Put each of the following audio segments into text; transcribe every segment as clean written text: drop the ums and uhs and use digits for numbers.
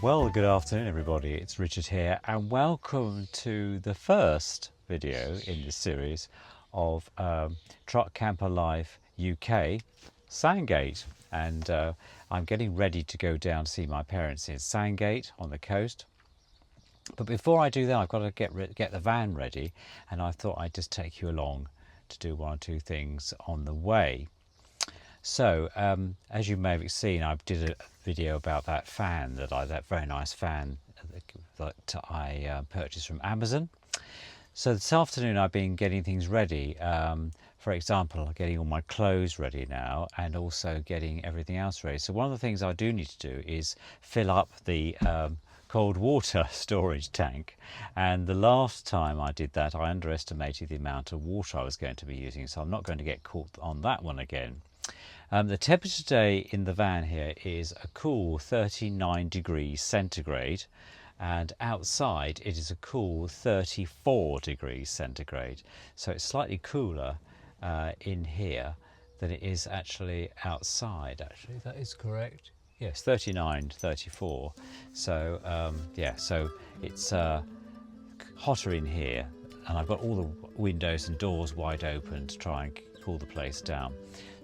Well, good afternoon everybody, it's Richard here and welcome to the first video in this series of Truck Camper Life UK Sandgate, and I'm getting ready to go down to see my parents in Sandgate on the coast. But before I do that, I've got to get the van ready, and I thought I'd just take you along to do one or two things on the way. So, as you may have seen, I did a video about that fan that very nice fan that I purchased from Amazon. So this afternoon I've been getting things ready. For example, getting all my clothes ready now, and also getting everything else ready. So one of the things I do need to do is fill up the cold water storage tank, and the last time I did that I underestimated the amount of water I was going to be using, so I'm not going to get caught on that one again. The temperature today in the van here is a cool 39 degrees centigrade, and outside it is a cool 34 degrees centigrade. So it's slightly cooler in here than it is actually outside. Actually, that is correct. Yes, 39, 34. So yeah, so it's hotter in here, and I've got all the windows and doors wide open to try and cool the place down.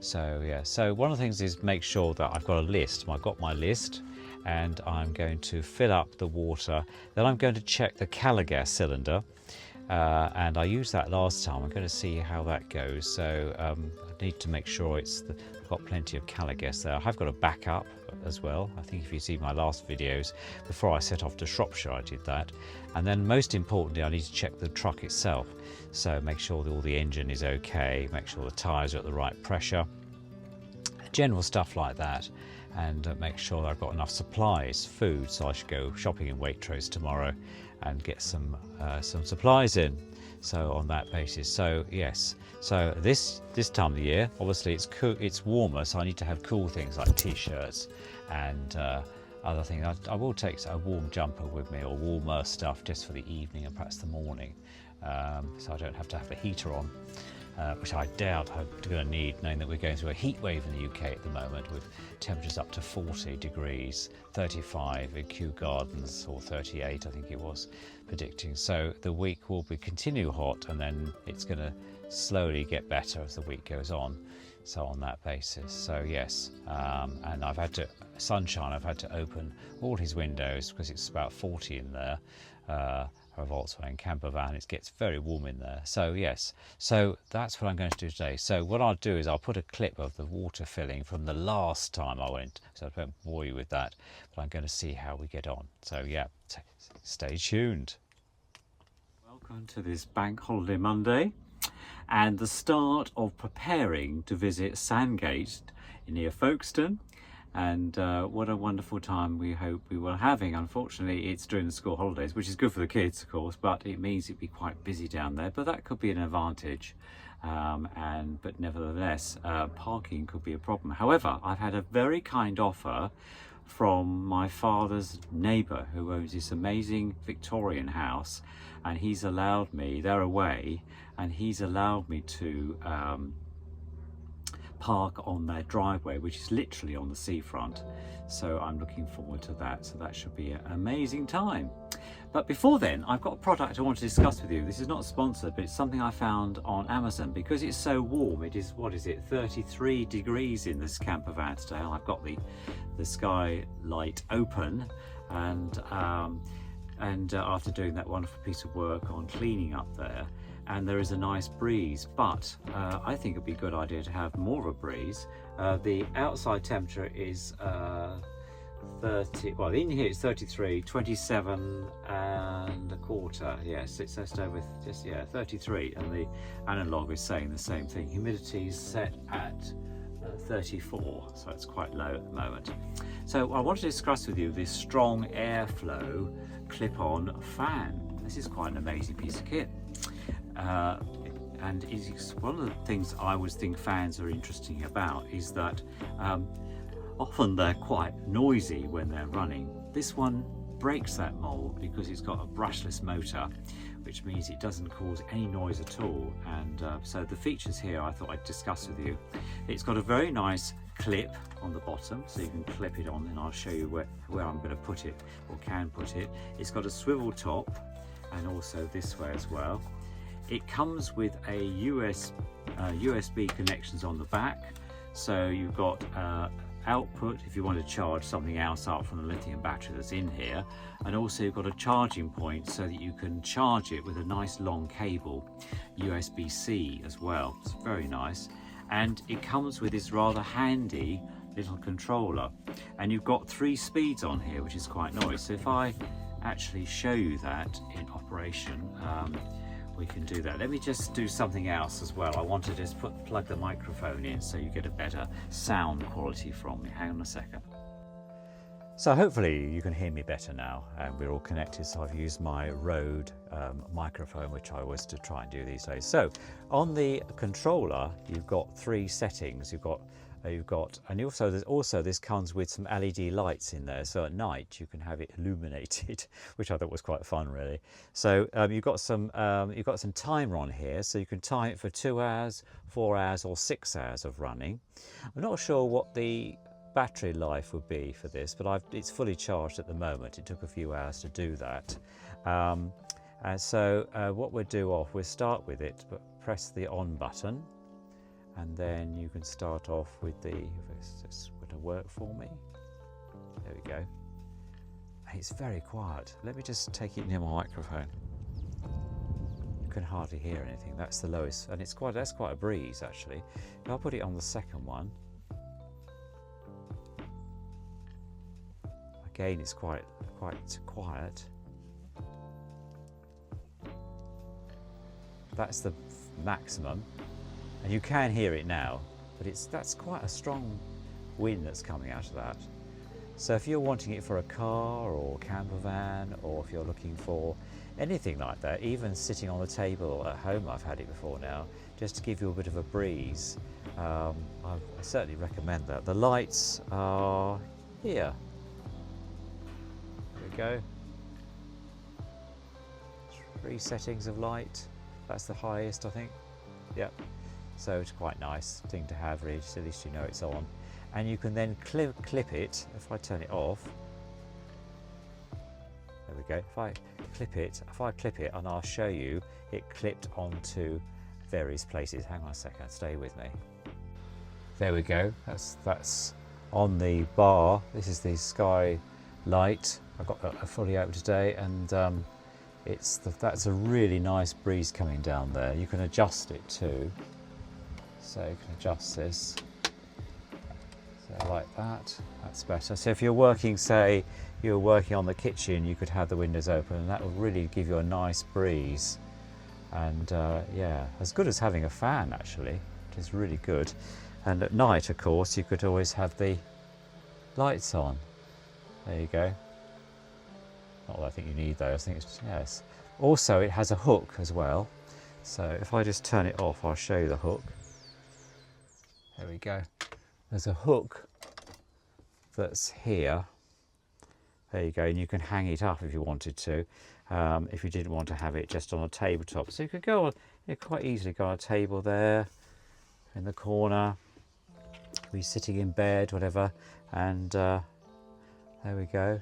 So yeah, so one of the things is make sure that I've got a list. I've got my list, and I'm going to fill up the water. Then I'm going to check the Caligas cylinder, and I used that last time. I'm going to see how that goes. So I need to make sure I've got plenty of Caligas there. I have got a backup as well. I think if you see my last videos, before I set off to Shropshire I did that. And then most importantly, I need to check the truck itself. So make sure that all the engine is okay, make sure the tyres are at the right pressure, general stuff like that, and make sure that I've got enough supplies, food. So I should go shopping in Waitrose tomorrow and get some supplies in. So on that basis, so yes, so this time of the year, obviously it's cool, it's warmer, so I need to have cool things like t-shirts and other things. I will take a warm jumper with me, or warmer stuff just for the evening and perhaps the morning, so I don't have to have the heater on, which I doubt I'm going to need, knowing that we're going through a heat wave in the UK at the moment with temperatures up to 40 degrees, 35 in Kew Gardens, or 38 I think it was predicting. So the week will continue hot, and then it's going to slowly get better as the week goes on. So on that basis, so yes, and I've had to open all his windows because it's about 40 in there. A Volkswagen camper van, it gets very warm in there. So yes, so that's what I'm going to do today. So what I'll do is I'll put a clip of the water filling from the last time I went, so I won't bore you with that, but I'm going to see how we get on. So yeah, stay tuned. Welcome to this Bank Holiday Monday and the start of preparing to visit Sandgate near Folkestone. And what a wonderful time we hope we will having. Unfortunately, it's during the school holidays, which is good for the kids, of course, but it means it'd be quite busy down there. But that could be an advantage, but nevertheless, parking could be a problem. However, I've had a very kind offer from my father's neighbour, who owns this amazing Victorian house, and he's allowed me, they're away, and he's allowed me to park on their driveway, which is literally on the seafront. So I'm looking forward to that. So that should be an amazing time. But before then, I've got a product I want to discuss with you. This is not sponsored, but it's something I found on Amazon because it's so warm. It is, what is it, 33 degrees in this camper van today. I've got the skylight open, and after doing that wonderful piece of work on cleaning up there, and there is a nice breeze, but I think it'd be a good idea to have more of a breeze. The outside temperature is 30, well in here it's 33, 27 and a quarter, yes, it's just over, 33, and the analog is saying the same thing. Humidity is set at 34, so it's quite low at the moment. So I want to discuss with you this strong airflow clip-on fan. This is quite an amazing piece of kit. And it's one of the things I always think fans are interesting about is that often they're quite noisy when they're running. This one breaks that mold because it's got a brushless motor, which means it doesn't cause any noise at all. And so the features here I thought I'd discuss with you. It's got a very nice clip on the bottom, so you can clip it on, and I'll show you where I'm going to put it, or can put it. It's got a swivel top, and also this way as well. It comes with a USB connections on the back, so you've got output if you want to charge something else up from the lithium battery that's in here, and also you've got a charging point so that you can charge it with a nice long cable, USB-C as well. It's very nice, and it comes with this rather handy little controller, and you've got 3 speeds on here, which is quite nice. So if I actually show you that in operation, we can do that. Let me just do something else as well. I want to just plug the microphone in so you get a better sound quality from me. Hang on a second. So hopefully you can hear me better now, and we're all connected. So I've used my Rode microphone, which I always to try and do these days. So on the controller, you've got 3 settings. And also this comes with some LED lights in there, so at night you can have it illuminated, which I thought was quite fun, really. So you've got some timer on here, so you can time it for 2 hours, 4 hours, or 6 hours of running. I'm not sure what the battery life would be for this, but it's fully charged at the moment. It took a few hours to do that. And so what we'll do we'll start with it, but press the on button. And then you can start off with if this would work for me. There we go. It's very quiet. Let me just take it near my microphone. You can hardly hear anything. That's the lowest, and that's quite a breeze actually. If I put it on the second one, again it's quite quiet. That's the maximum. And you can hear it now, but that's quite a strong wind that's coming out of that. So if you're wanting it for a car or camper van, or if you're looking for anything like that, even sitting on the table at home, I've had it before now, just to give you a bit of a breeze, I certainly recommend that. The lights are here. There we go. 3 settings of light. That's the highest, I think. Yep. So it's quite a nice thing to have, really, so at least you know it's on. And you can then clip it. If I turn it off, there we go. If I clip it, and I'll show you it clipped onto various places. Hang on a second, stay with me. There we go. That's on the bar. This is the sky light. I got that fully out today, and that's a really nice breeze coming down there. You can adjust it too. So you can adjust this, so like that, that's better. So if you're working, say you're working on the kitchen, you could have the windows open, and that will really give you a nice breeze. And yeah, as good as having a fan actually, which is really good. And at night, of course, you could always have the lights on. There you go. Not that I think you need those, I think it's, yes. Also, it has a hook as well. So if I just turn it off, I'll show you the hook. There we go. There's a hook that's here. There you go, and you can hang it up if you wanted to, if you didn't want to have it just on a tabletop. So you could go on, quite easily go on a table there, in the corner, be sitting in bed, whatever, and there we go.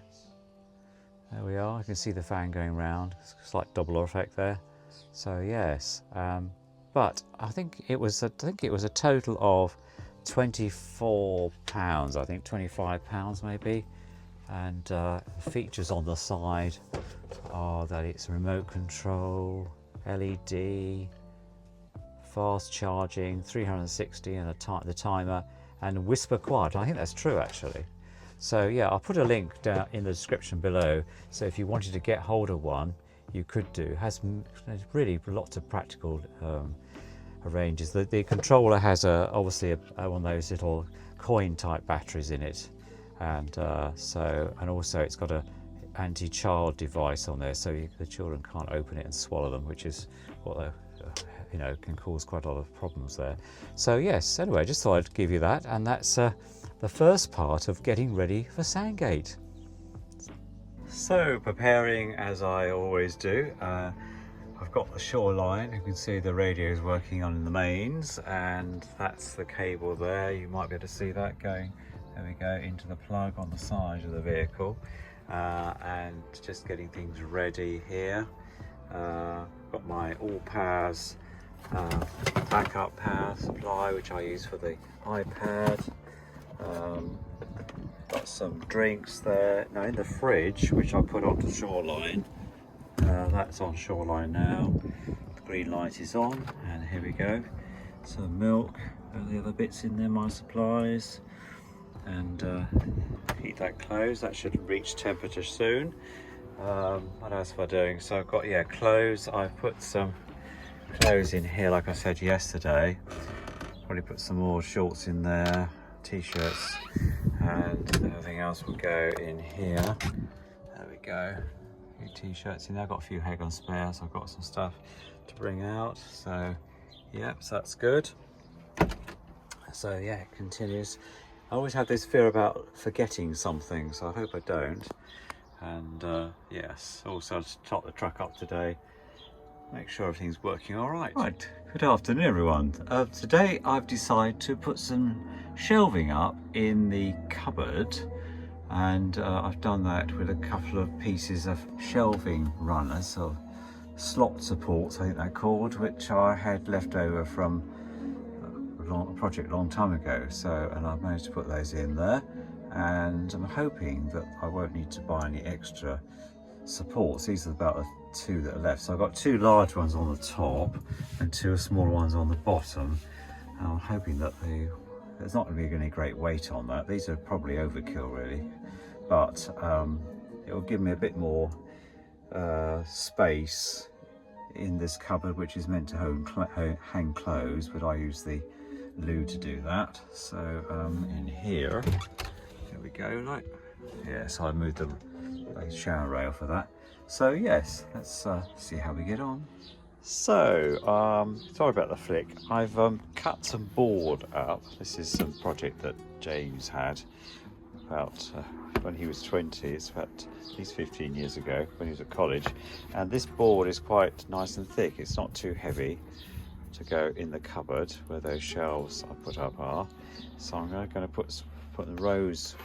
There we are. You can see the fan going round. It's a slight double effect there. So yes, but I think it was a total of £24. I think £25 maybe. And the features on the side are that it's remote control, LED, fast charging, 360, and the timer, and whisper quiet. I think that's true actually. So yeah, I'll put a link down in the description below. So if you wanted to get hold of one, you could do. It has really lots of practical ranges. The controller has obviously one of those little coin type batteries in it, and also it's got a anti-child device on there, so the children can't open it and swallow them, which is what can cause quite a lot of problems there. So yes, anyway, just thought I'd give you that, and that's the first part of getting ready for Sandgate. So preparing as I always do, I've got the shoreline. You can see the radio is working on the mains, and that's the cable there. You might be able to see that going, there we go, into the plug on the side of the vehicle. And just getting things ready here. Got my all powers backup power supply, which I use for the iPad. Got some drinks there. Now in the fridge, which I put onto shoreline, that's on shoreline now. The green light is on, and here we go. Some milk and the other bits in there, my supplies, and heat that close. That should reach temperature soon. What else am I doing? So I've got, yeah, clothes. I've put some clothes in here, like I said yesterday. Probably put some more shorts in there, t-shirts, and everything else will go in here. There we go. A few t-shirts in there. I've got a few Heg on spare, so I've got some stuff to bring out. So yeah, so that's good. So yeah, it continues. I always have this fear about forgetting something, so I hope I don't. And yes, also to top the truck up today, make sure everything's working all right. Right, good afternoon everyone. Today I've decided to put some shelving up in the cupboard, and I've done that with a couple of pieces of shelving runners, so slot supports I think they're called, which I had left over from a project a long time ago. So, and I've managed to put those in there, and I'm hoping that I won't need to buy any extra supports. These are about the two that are left. So I've got two large ones on the top and two smaller ones on the bottom. And I'm hoping that there's not going to be any great weight on that. These are probably overkill really, but it will give me a bit more space in this cupboard, which is meant to hang clothes, but I use the loo to do that. So in here, there we go, like, yeah, so I moved the shower rail for that. So yes, let's see how we get on. So sorry about the flick. I've cut some board up. This is some project that James had about when he was 20. It's about at least 15 years ago, when he was at college. And this board is quite nice and thick. It's not too heavy to go in the cupboard where those shelves I put up are. So I'm going to put some rose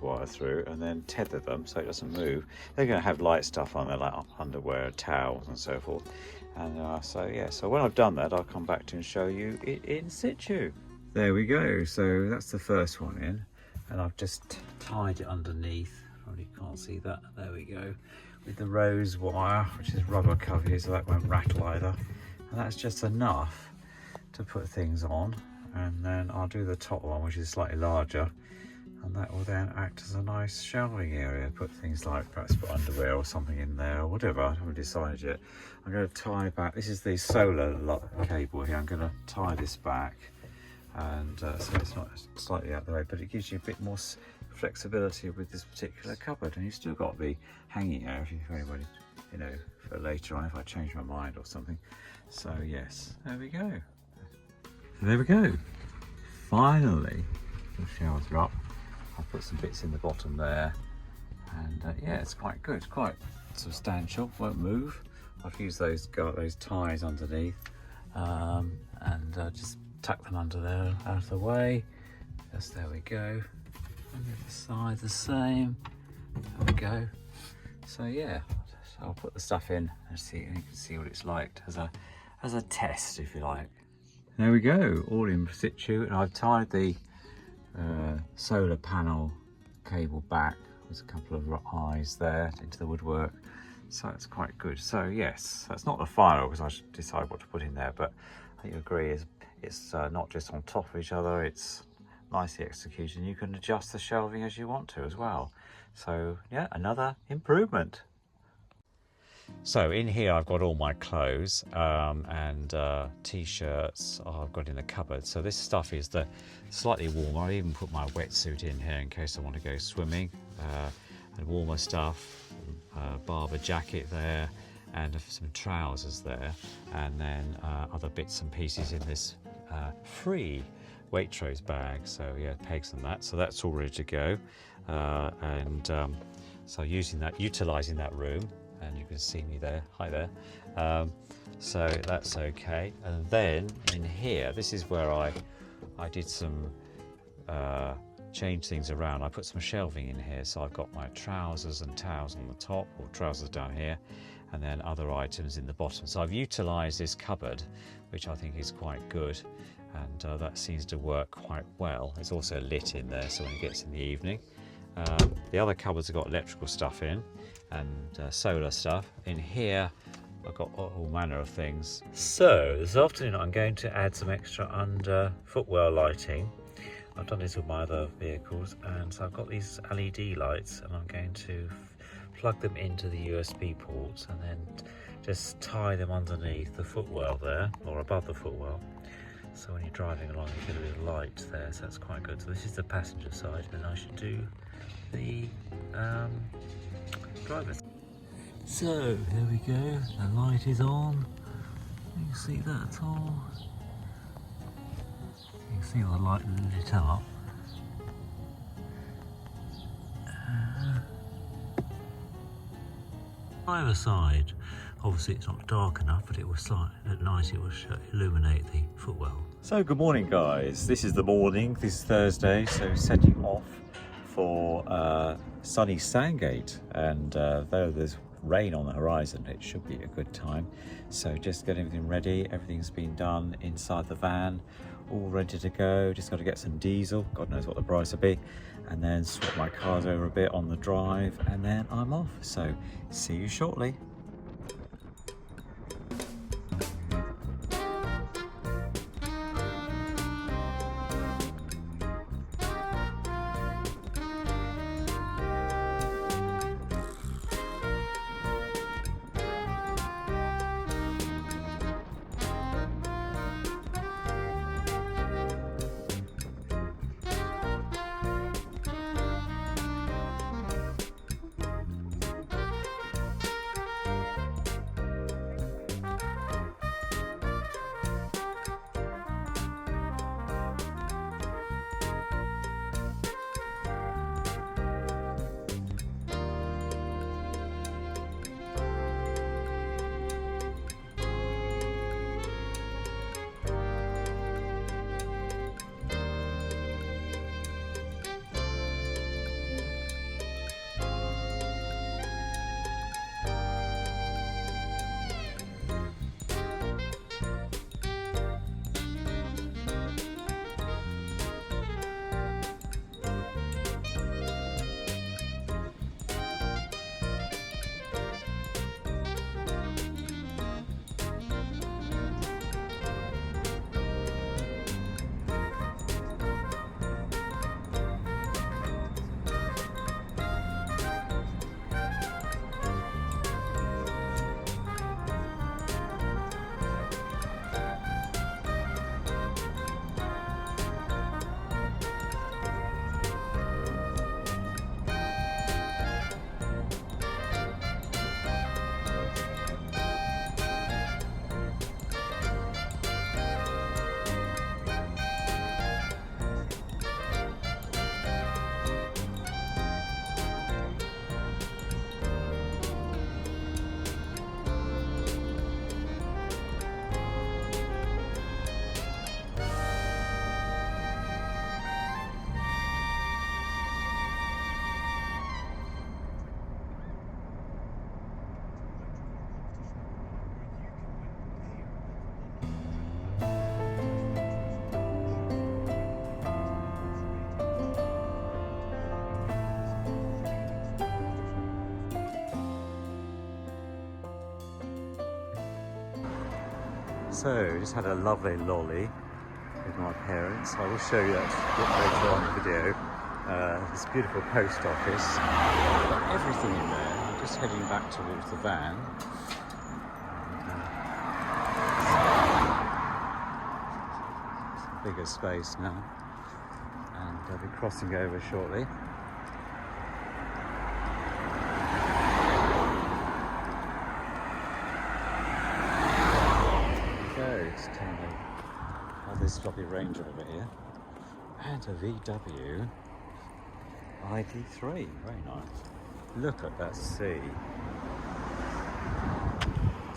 wire through and then tether them so it doesn't move. They're going to have light stuff on there, like underwear, towels and so forth. And so yeah, so when I've done that, I'll come back to and show you it in situ. There we go. So that's the first one in, and I've just tied it underneath. Probably can't see that. There we go, with the rose wire, which is rubber covered, so that won't rattle either. And that's just enough to put things on. And then I'll do the top one, which is slightly larger, and that will then act as a nice shelving area. Put things like, perhaps put underwear or something in there, or whatever. I haven't decided yet. I'm going to tie back, this is the solar cable here. I'm going to tie this back, and so it's not slightly out of the way, but it gives you a bit more flexibility with this particular cupboard. And you've still got the hanging area if anybody, you know, for later on if I change my mind or something. So yes, there we go. So there we go. Finally, the shelves are up. I've put some bits in the bottom there, and yeah, it's quite good. It's quite substantial. Won't move. I've used those ties underneath, and just tuck them under there, out of the way. Just there we go. On the other side the same. There we go. So yeah, so I'll put the stuff in and see, and you can see what it's like as a test, if you like. There we go, all in situ, and I've tied the solar panel cable back. There's a couple of eyes there into the woodwork, so it's quite good. So yes, that's not the final because I should decide what to put in there, but I think you agree it's not just on top of each other, it's nicely executed, and you can adjust the shelving as you want to as well. So yeah, another improvement. So in here I've got all my clothes and t-shirts I've got in the cupboard. So this stuff is the slightly warmer. I even put my wetsuit in here in case I want to go swimming, and warmer stuff, barber jacket there, and some trousers there, and then other bits and pieces in this free Waitrose bag. So yeah, pegs and that. So that's all ready to go, and so utilising that room. and you can see me there. Hi there. So that's okay. And then in here, this is where I did some change things around. I put some shelving in here, so I've got my trousers and towels on the top, or trousers down here, and then other items in the bottom. So I've utilised this cupboard, which I think is quite good, and that seems to work quite well. It's also lit in there, so when it gets in the evening. The other cupboards have got electrical stuff in, and solar stuff. In here I've got all manner of things. So this afternoon I'm going to add some extra under footwell lighting. I've done this with my other vehicles, and so I've got these LED lights, and I'm going to plug them into the USB ports and then just tie them underneath the footwell there, or above the footwell. So when you're driving along you get a bit of light there, so that's quite good. So this is the passenger side, and I should do the driver's. So there we go, the light is on. You can see that at all. You can see all the light lit up. Driver side, obviously it's not dark enough, but it was at night it will illuminate the footwell. So good morning guys, this is the morning, this is Thursday, so setting off for sunny Sandgate, and though there's rain on the horizon, it should be a good time. So just get everything ready, everything's been done inside the van, all ready to go. Just got to get some diesel, God knows what the price will be, and then swap my cars over a bit on the drive, and then I'm off. So see you shortly. So, just had a lovely lolly with my parents. I will show you that later on in the video. This beautiful post office. Got everything in there. I'm just heading back towards the van. Bigger space now. And I'll be crossing over shortly. This floppy Range Rover here, and a VW ID3, very nice. Look at that sea.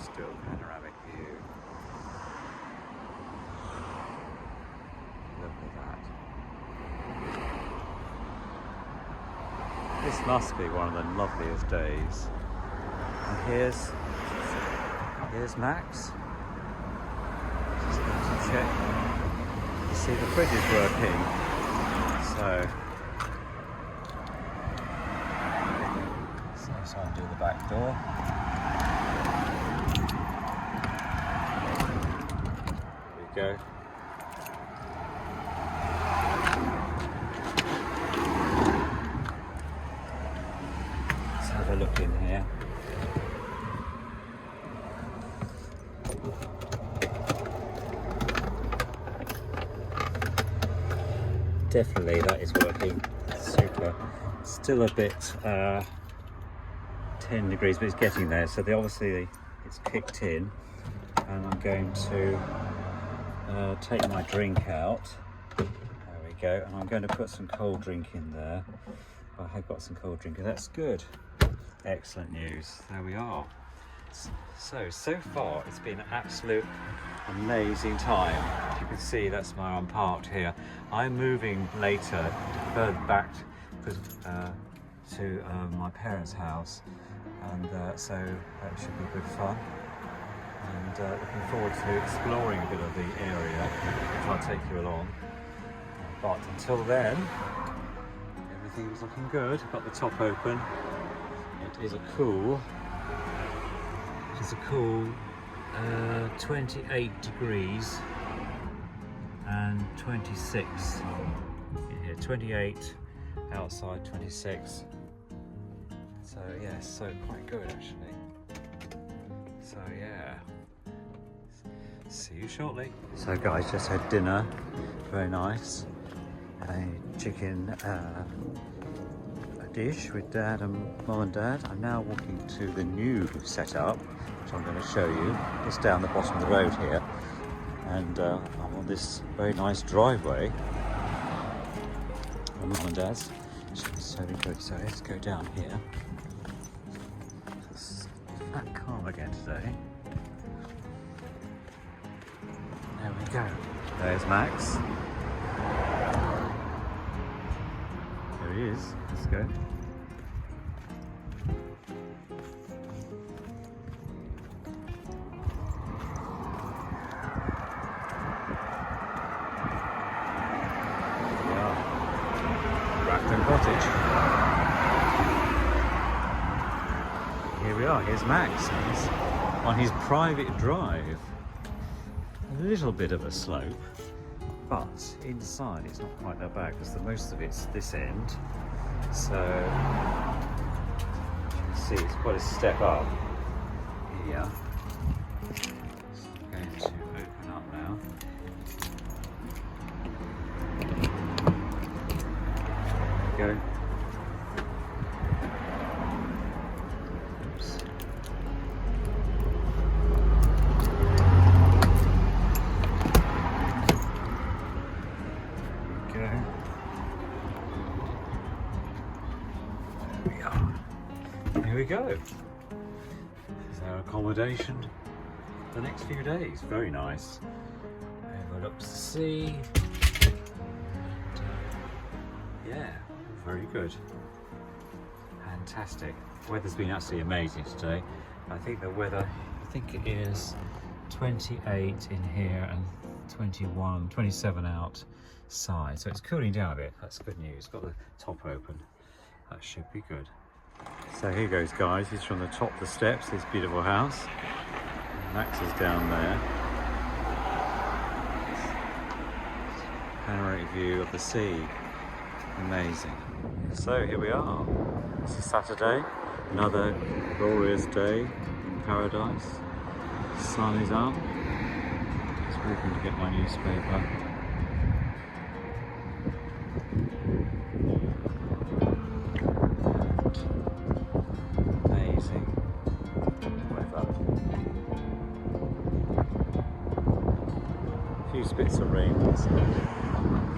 Let's do a panoramic view. Look at that. This must be one of the loveliest days. And here's Max. Just going to check. You see the fridge is working. So undo the back door. There we go. Let's have a look in here. Definitely that is working super. Still a bit 10 degrees, but it's getting there. So obviously it's kicked in, and I'm going to take my drink out. There we go. And I'm going to put some cold drink in there. I have got some cold drink, and that's good. Excellent news. There we are. So far it's been an absolute amazing time. As you can see, that's where I'm parked here. I'm moving later further back to my parents' house, and so that should be good fun, and looking forward to exploring a bit of the area, which I'll take you along. But until then, everything's looking good. I've got the top open. It is a cool 28 degrees and 26 in here. 28 outside, 26. So yes, so quite good actually. So yeah, see you shortly. So guys, just had dinner, very nice. A chicken a dish with Dad and Mum and Dad. I'm now walking to the new setup, which I'm going to show you. It's down the bottom of the road here, and I'm on this very nice driveway from Mum and Dad's. So good. So let's go down here. It's that calm again today. There we go. There's Max. There he is. Let's go. Cottage. Here we are, here's Max. He's on his private drive. A little bit of a slope, but inside it's not quite that bad because most of it's this end. So you can see it's quite a step up here. So I'm going to open up now. Go. Oops. Go. There we are. Here we go. This is our accommodation for the next few days. Very nice. Overlooks the sea. Yeah. Very good. Fantastic. Weather's been absolutely amazing today. I think the weather, I think it is 28 in here and 21, 27 outside. So it's cooling down a bit. That's good news. Got the top open. That should be good. So here goes, guys. He's from the top of the steps, this beautiful house. Max is down there. Panoramic view of the sea. Amazing. So here we are. This is Saturday, another glorious day in paradise. Sun is up. Just walking to get my newspaper. Amazing weather. A few spits of rain outside.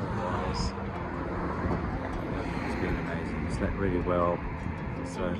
Otherwise, it's been amazing. Slept really well. So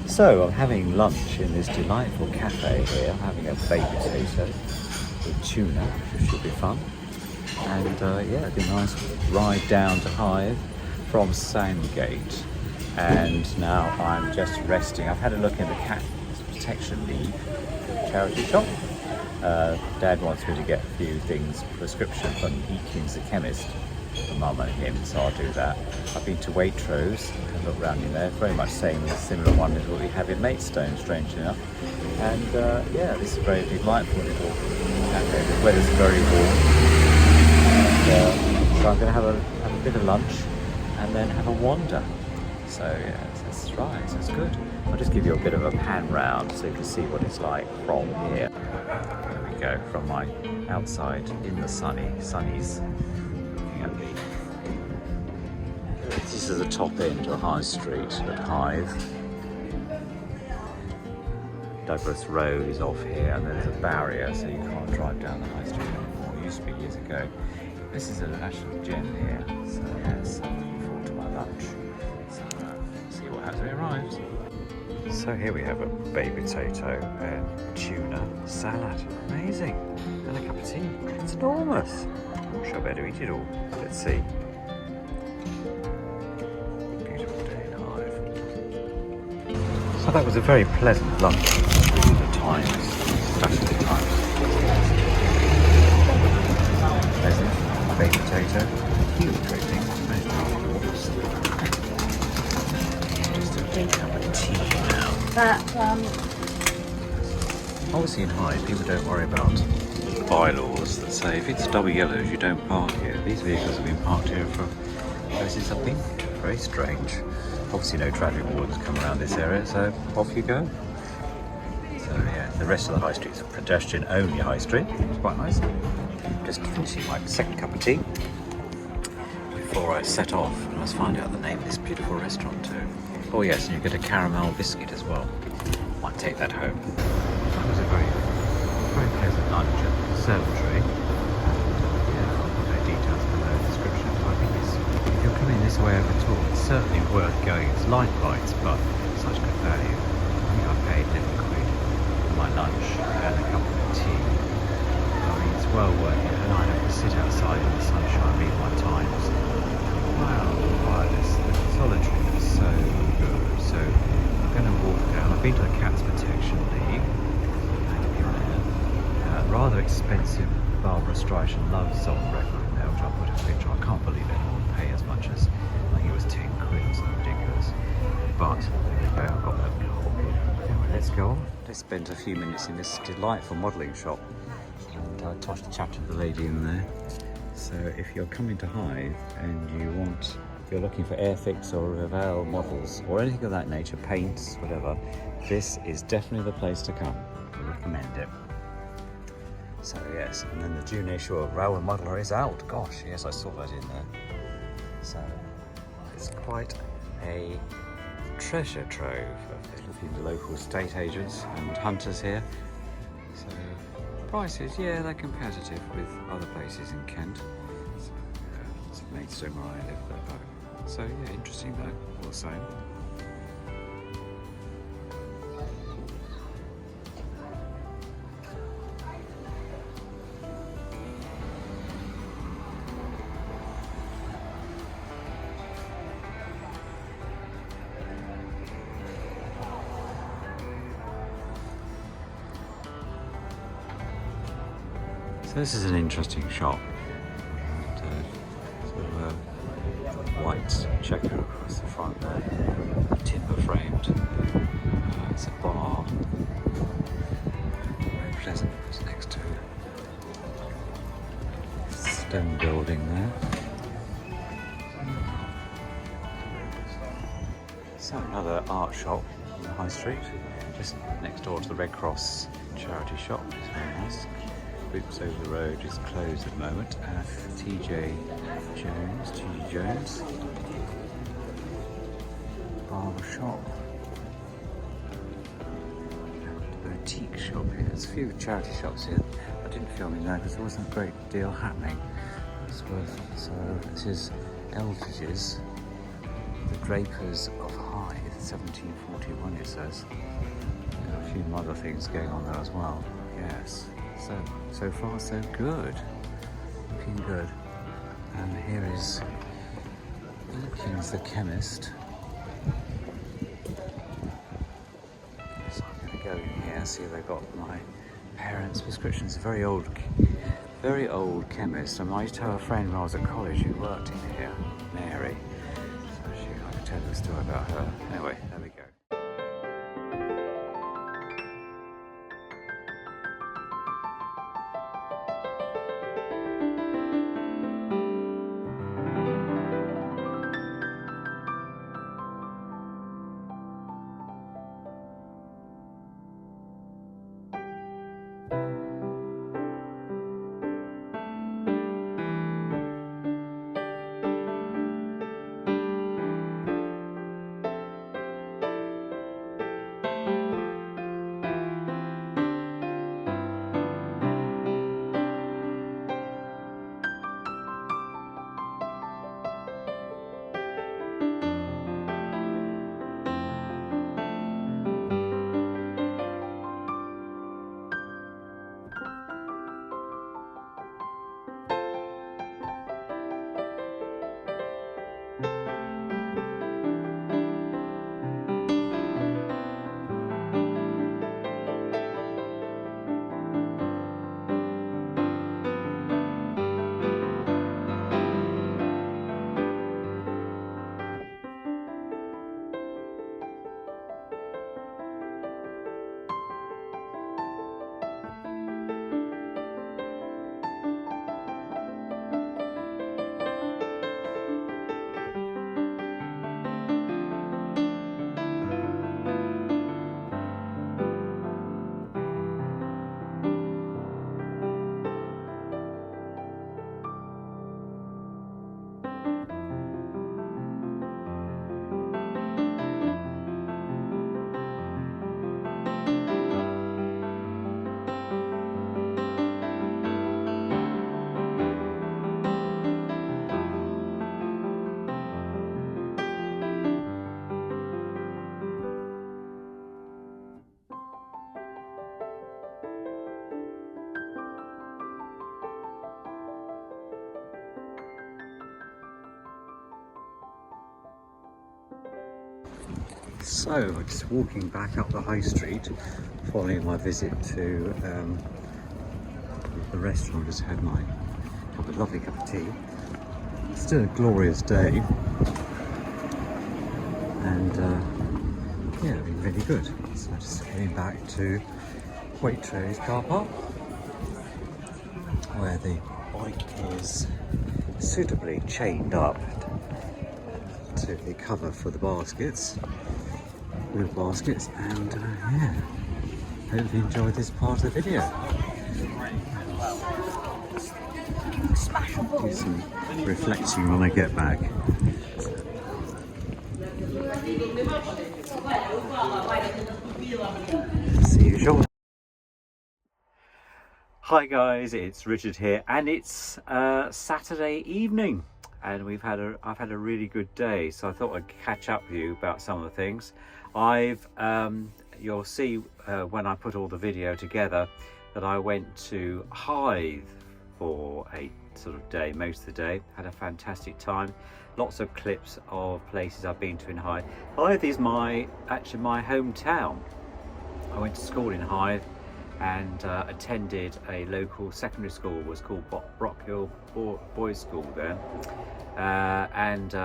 So I'm having lunch in this delightful cafe here. I'm having a baked potato with tuna, which should be fun. And yeah, it'd be a nice ride down to Hythe from Sandgate. And now I'm just resting. I've had a look in the Cat Protection League charity shop. Dad wants me to get a few things, prescription from Eakins the chemist for Mum and him, so I'll do that. I've been to Waitrose and looked around in there, very much similar one as what we have in Maidstone, strangely enough. And yeah, this is a very delightful little cafe. The weather's very warm. And, so I'm going to have a bit of lunch and then have a wander. So yeah, that's right, that's good. I'll just give you a bit of a pan round so you can see what it's like from here. There we go, from my outside in the sunnies. This is the top end of High Street at Hythe. Douglas Road is off here, and there's a barrier so you can't drive down the High Street anymore. It used to be years ago. This is a national gem here, so yes, I'm looking forward to my lunch. So see what happens when it arrives. So here we have a baked potato and tuna salad. Amazing! And a cup of tea. It's enormous. I'm not sure I better eat it all. Let's see. So that was a very pleasant lunch. The times, fashionable times. Pleasant, baked potato, huge rating. Just a big cup of tea now. Obviously in Hythe, people don't worry about bylaws that say if it's double yellows, you don't park here. These vehicles have been parked here for since I've been. Very strange. Obviously no traffic wardens come around this area, so off you go. So yeah, the rest of the high street is a pedestrian only high street. It's quite nice. Just finishing my second cup of tea before I set off. And let's find out the name of this beautiful restaurant too. Oh yes, and you get a caramel biscuit as well. Might take that home. That was a very pleasant lunch at the conservatory. Yeah, I'll put no details below the description. I think if you're coming this way over at all, it's certainly worth going. It's light bites, but such good value. I think I paid 11 quid for my lunch and a cup of tea. I mean, it's well worth it, and I have to sit outside in the sunshine, read my Times. Wow, this solitary is so good. So I'm going to walk down. I've been to the Cats Protection League. Rather expensive Barbara Streisand love song record there, which I'll put a picture. I can't believe anyone would pay as much as, I think it was 10 quid, it's ridiculous. But there we go, I've got that. Anyway, let's go on. Let's spend a few minutes in this delightful modelling shop. And I chatted to the lady in there. So if you're coming to Hythe and if you're looking for Airfix or Revell models or anything of that nature, paints, whatever, this is definitely the place to come. I recommend it. So yes, and then the June issue of Railway Modeller is out. Gosh, yes, I saw that in there. So it's quite a treasure trove of looking at the local estate agents and hunters here. So prices, yeah, they're competitive with other places in Kent. So it's Maidstone where I live there. So yeah, interesting though, all the same. So this is an interesting shop. Sort of a white checker across the front there, timber framed. It's a bar. Very pleasant. It's next to a stone building there. So another art shop on the high street, just next door to the Red Cross charity shop. It's very nice. Boots over the road is closed at the moment. TJ Jones, barber shop, and boutique shop here. There's a few charity shops here. I didn't film in there because there wasn't a great deal happening. So this is Eldridge's, the Drapers of Hythe, 1741 it says. There are a few other things going on there as well. Yes, so far so good, looking good. And here is Wilkins the chemist. So I'm going to go in here and see if they've got my parents' prescriptions. Very old chemist. I used to have a friend when I was at college who worked in here, Mary. So I could tell you a story about her. Anyway, there we go. So, just walking back up the high street, following my visit to the restaurant. Just had my lovely cup of tea. Still a glorious day, and yeah, been really good. So I just came back to Waitrose car park, where the bike is suitably chained up to the cover for the baskets. Wheel baskets, and yeah, hope you enjoyed this part of the video. Do some reflecting when I get back. See you shortly. Hi guys, it's Richard here, and it's Saturday evening, and I've had a really good day, so I thought I'd catch up with you about some of the things. You'll see when I put all the video together that I went to Hythe for a sort of day, most of the day. Had a fantastic time. Lots of clips of places I've been to in Hythe. Hythe is actually my hometown. I went to school in Hythe and attended a local secondary school. It was called Brock Hill Boys School there.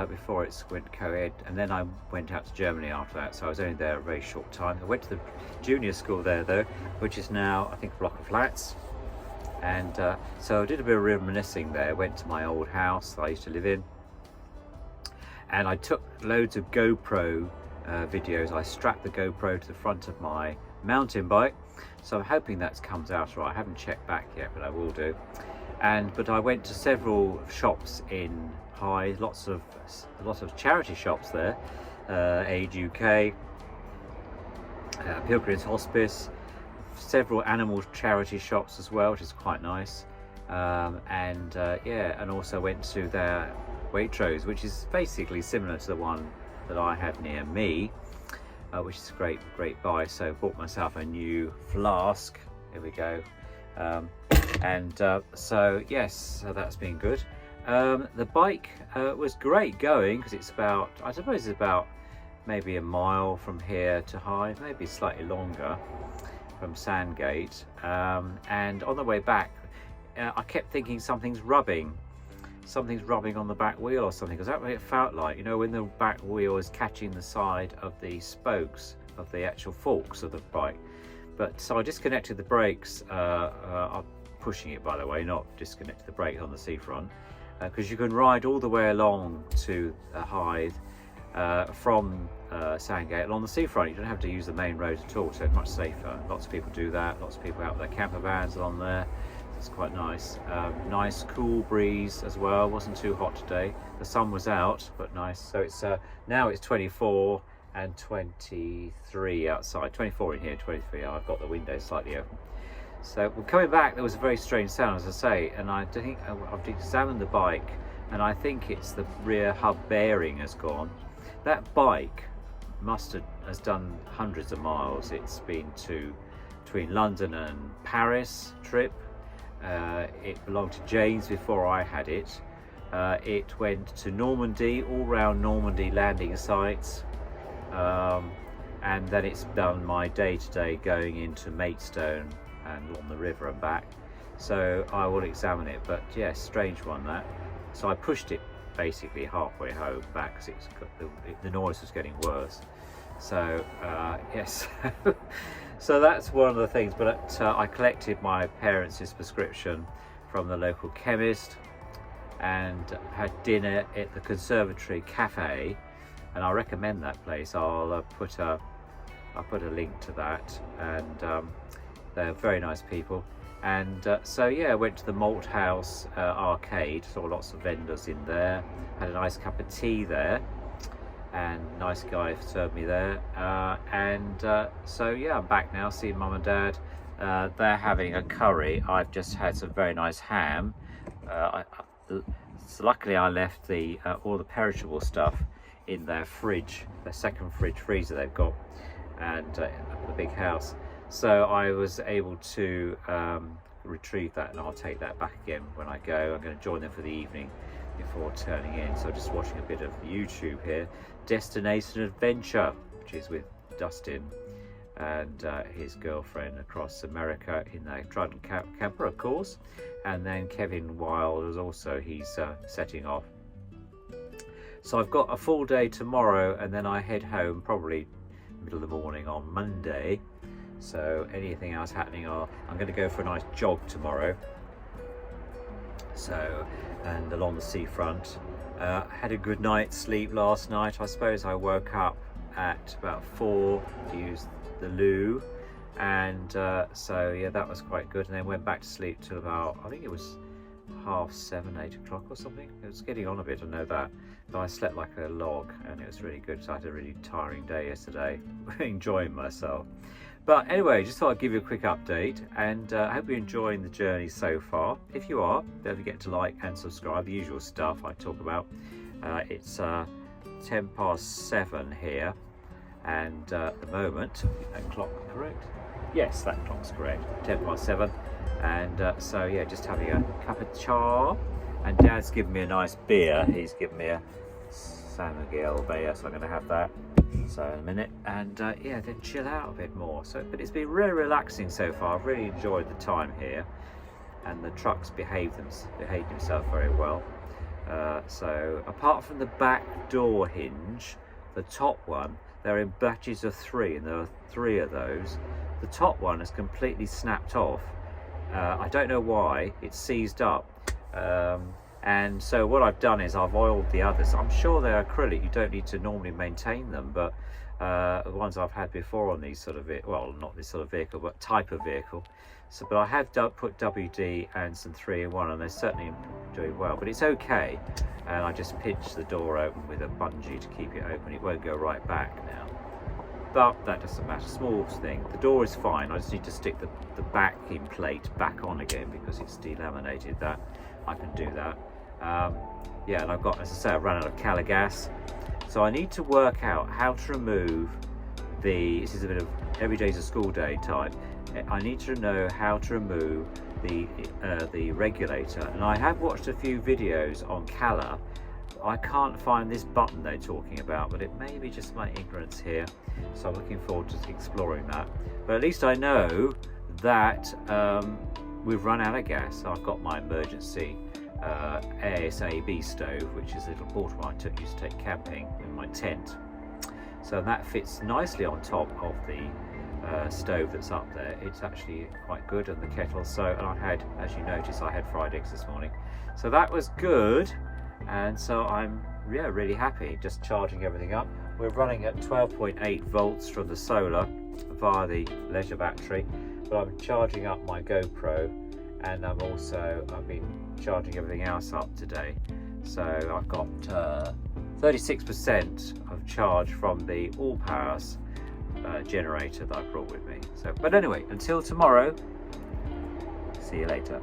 Before it went co-ed, and then I went out to Germany after that, so I was only there a very short time. I went to the junior school there though, which is now I think a block of flats, and so I did a bit of reminiscing there. Went to my old house that I used to live in, and I took loads of GoPro videos. I strapped the GoPro to the front of my mountain bike, so I'm hoping that comes out right. I haven't checked back yet, but I will do. But I went to several shops in Hythe, a lot of charity shops there, Aid UK, Pilgrim's Hospice, several animal charity shops as well, which is quite nice. Yeah, and also went to their Waitrose, which is basically similar to the one that I have near me, which is a great buy. So bought myself a new flask. Here we go. So yes, so that's been good. The bike was great going, because it's about, I suppose it's about maybe a mile from here to Hythe, maybe slightly longer from Sandgate. And on the way back, I kept thinking something's rubbing on the back wheel or something, because that's what it felt like, you know, when the back wheel is catching the side of the spokes of the actual forks of the bike. But so I disconnected the brakes. I'm pushing it, by the way, not disconnected the brakes on the seafront, because you can ride all the way along to Hythe from Sandgate along the seafront. You don't have to use the main road at all, so it's much safer. Lots of people do that. Lots of people out with their camper vans along there. It's quite nice. Nice cool breeze as well. Wasn't too hot today. The sun was out, but nice. So it's now it's 24 and 23 outside. 24 in here, 23. I've got the window slightly open. So we're coming back. There was a very strange sound, as I say, and I think I've examined the bike, and I think it's the rear hub bearing has gone. That bike has done hundreds of miles. It's been between London and Paris trip. It belonged to James before I had it. It went to Normandy, all round Normandy landing sites, and then it's done my day-to-day going into Maidstone and on the river and back. So I will examine it, but yes, strange one that. So I pushed it basically halfway home back, because the noise was getting worse. So yes. So that's one of the things. But I collected my parents' prescription from the local chemist and had dinner at the Conservatory Cafe, and I recommend that place. I'll put a link to that, and they're very nice people. And so yeah, I went to the Malt House arcade, saw lots of vendors in there, had a nice cup of tea there, and nice guy served me there. So yeah, I'm back now, seeing Mum and Dad. They're having a curry. I've just had some very nice ham. So luckily I left all the perishable stuff in their fridge, their second freezer they've got, and the big house. So I was able to retrieve that, and I'll take that back again when I go. I'm going to join them for the evening before turning in. So just watching a bit of YouTube here. Destination Adventure, which is with Dustin and his girlfriend across America in their Trident camper, of course. And then Kevin Wild is also, he's setting off. So I've got a full day tomorrow, and then I head home probably middle of the morning on Monday. So anything else happening, I'm going to go for a nice jog tomorrow. So, and along the seafront. Had a good night's sleep last night. I suppose I woke up at about 4 to use the loo, and so yeah, that was quite good. And then went back to sleep till about, I think it was 7:30, 8 o'clock or something. It was getting on a bit, I know that, but I slept like a log, and it was really good. So I had a really tiring day yesterday, enjoying myself. But anyway, just thought I'd give you a quick update, and I hope you're enjoying the journey so far. If you are, don't forget to like and subscribe, the usual stuff I talk about. It's 7:10 here, and at the moment, is that clock correct? Yes, that clock's correct, 7:10. And so yeah, just having a cup of cha, and Dad's given me a nice beer. He's given me a Sandgate beer, so I'm going to have that. So in a minute, and yeah, then chill out a bit more. So, but it's been really relaxing so far. I've really enjoyed the time here, and the trucks behaved themselves very well. So apart from the back door hinge, the top one, they're in batches of 3, and there are 3 of those. The top one has completely snapped off. I don't know why. It's seized up. And so what I've done is I've oiled the others. I'm sure they're acrylic, you don't need to normally maintain them, but the ones I've had before on these sort of well, not this sort of vehicle, but type of vehicle. So, but I have put WD and some 3-in-1, and they're certainly doing well. But it's okay, and I just pinch the door open with a bungee to keep it open. It won't go right back now, but that doesn't matter. Small thing. The door is fine. I just need to stick the backing plate back on again because it's delaminated. That I can do that. Yeah, and I've got, as I say, I've run out of Cala gas, so I need to work out how to remove this is a bit of every day's a school day type. I need to know how to remove the regulator, and I have watched a few videos on Cala. I can't find this button they're talking about, but it may be just my ignorance here, so I'm looking forward to exploring that. But at least I know that we've run out of gas. So I've got my emergency ASAB stove, which is a little portable I used to take camping in my tent. So that fits nicely on top of the stove that's up there. It's actually quite good, and the kettle. So, and I had, as you notice, I had fried eggs this morning. So that was good, and so I'm really happy. Just charging everything up. We're running at 12.8 volts from the solar via the leisure battery, but I'm charging up my GoPro, and I've been charging everything else up today. So I've got 36% of charge from the all powers generator that I brought with me. So, but anyway, until tomorrow, see you later.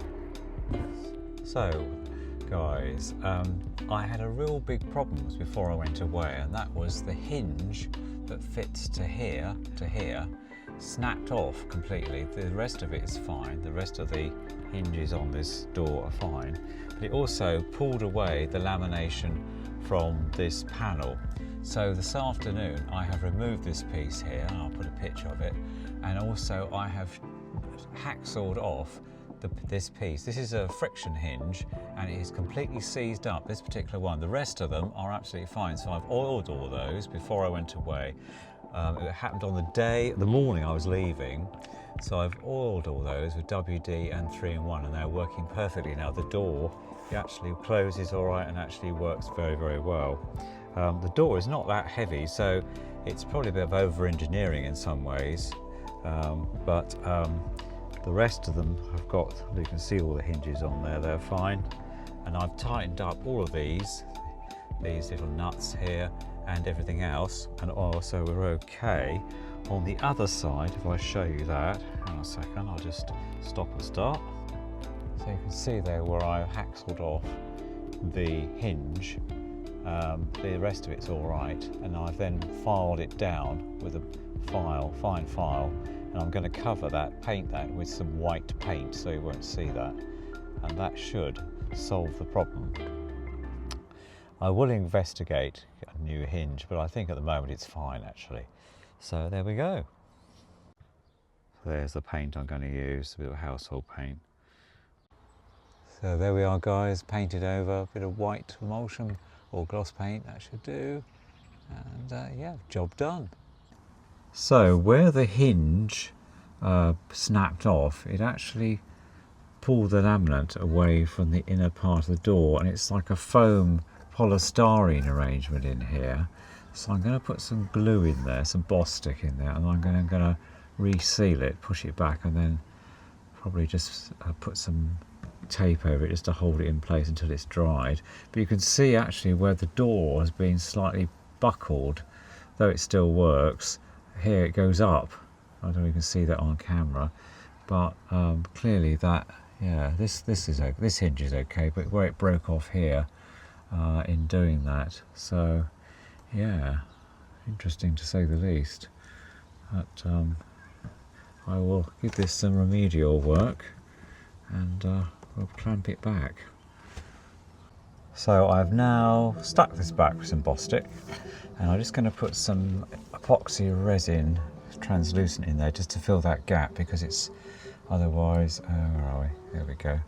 So guys, I had a real big problem before I went away, and that was the hinge that fits to here snapped off completely. The rest of it is fine. The rest of the hinges on this door are fine, but it also pulled away the lamination from this panel. So this afternoon I have removed this piece here, and I'll put a picture of it, and also I have hacksawed off this piece. This is a friction hinge, and it is completely seized up, this particular one. The rest of them are absolutely fine, so I've oiled all those before I went away. It happened on the morning I was leaving, so I've oiled all those with WD and 3-in-1, and they're working perfectly now. The door, it actually closes all right and actually works very well. The door is not that heavy, so it's probably a bit of over-engineering in some ways, but the rest of them have got, you can see all the hinges on there, they're fine. And I've tightened up all of these little nuts here and everything else, and also we're okay. On the other side, if I show you that, hang on a second, I'll just stop and start. So you can see there where I hacksawed off the hinge. The rest of it's all right, and I've then filed it down with a fine file, and I'm going to paint that with some white paint so you won't see that, and that should solve the problem. I will investigate a new hinge, but I think at the moment it's fine actually. So there we go. There's the paint I'm going to use, a bit of household paint. So there we are guys, painted over, a bit of white emulsion or gloss paint, that should do. And yeah, job done. So where the hinge snapped off, it actually pulled the laminate away from the inner part of the door, and it's like a foam polystyrene arrangement in here. So I'm going to put some glue in there, some boss stick in there, and I'm going to reseal it, push it back, and then probably just put some tape over it just to hold it in place until it's dried. But you can see actually where the door has been slightly buckled, though it still works. Here it goes up. I don't know if you can see that on camera, but clearly that, yeah, this hinge is okay, but where it broke off here in doing that. So yeah, interesting to say the least. But I will give this some remedial work, and we'll clamp it back. So I've now stuck this back with some boss stick, and I'm just going to put some epoxy resin translucent in there just to fill that gap, because it's otherwise, where are we? There we go.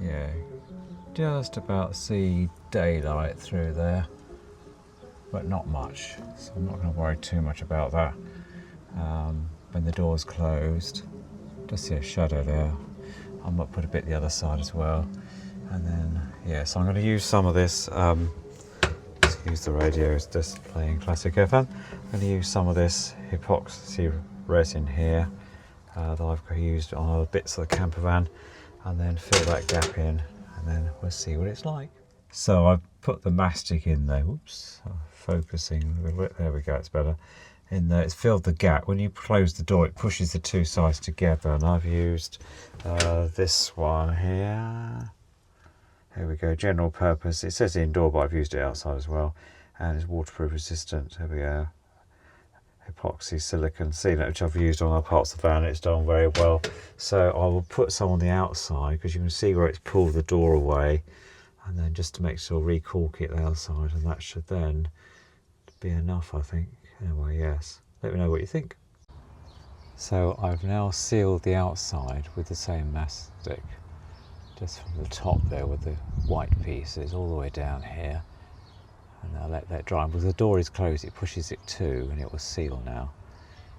Yeah, just about see daylight through there, but not much, so I'm not going to worry too much about that. When the door's closed, just see a shadow there. I might put a bit the other side as well, and then yeah, so I'm going to use some of this use the radio as just playing classic FM. I'm going to use some of this epoxy resin here that I've used on other bits of the camper van, and then fill that gap in, and then we'll see what it's like. So I've put the mastic in there. Oops, focusing a little bit. There we go, it's better. In there, it's filled the gap. When you close the door, it pushes the two sides together, and I've used this one here. Here we go, general purpose. It says indoor, but I've used it outside as well, and it's waterproof resistant. Here we go. Epoxy silicone sealant, which I've used on other parts of the van. It's done very well. So I will put some on the outside, because you can see where it's pulled the door away, and then just to make sure, recork it the outside, and that should then be enough, I think. Anyway, yes, let me know what you think. So I've now sealed the outside with the same mastic, just from the top there with the white pieces all the way down here, and I'll let that dry. Because the door is closed, it pushes it to, and it will seal now.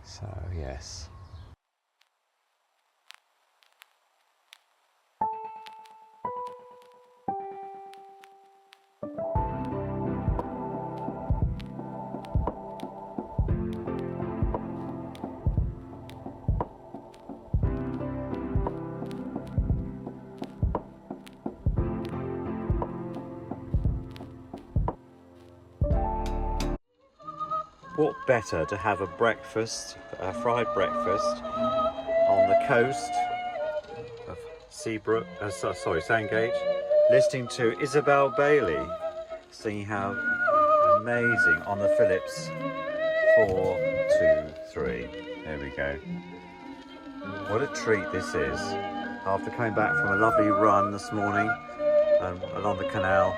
So yes. What better to have a breakfast, a fried breakfast, on the coast of Sandgate, listening to Isabel Bailey singing how amazing on the Philips 4, 2, 3. There we go. What a treat this is. After coming back from a lovely run this morning along the canal,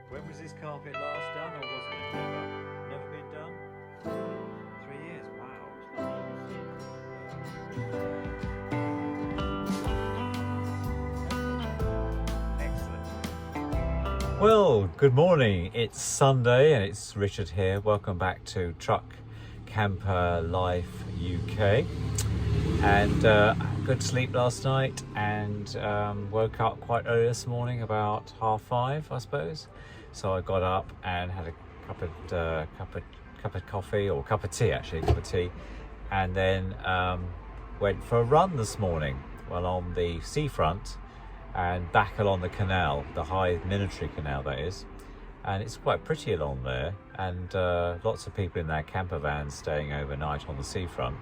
when was this carpet last done, or wasn't it never been done? 3 years, wow. Excellent. Well, good morning. It's Sunday and it's Richard here. Welcome back to Truck Camper Life UK. And good sleep last night, and woke up quite early this morning, about 5:30, I suppose. So I got up and had a cup of coffee, or cup of tea, and then went for a run this morning. Well, on the seafront, and back along the canal, the Hythe military canal that is, and it's quite pretty along there, and lots of people in their camper vans staying overnight on the seafront.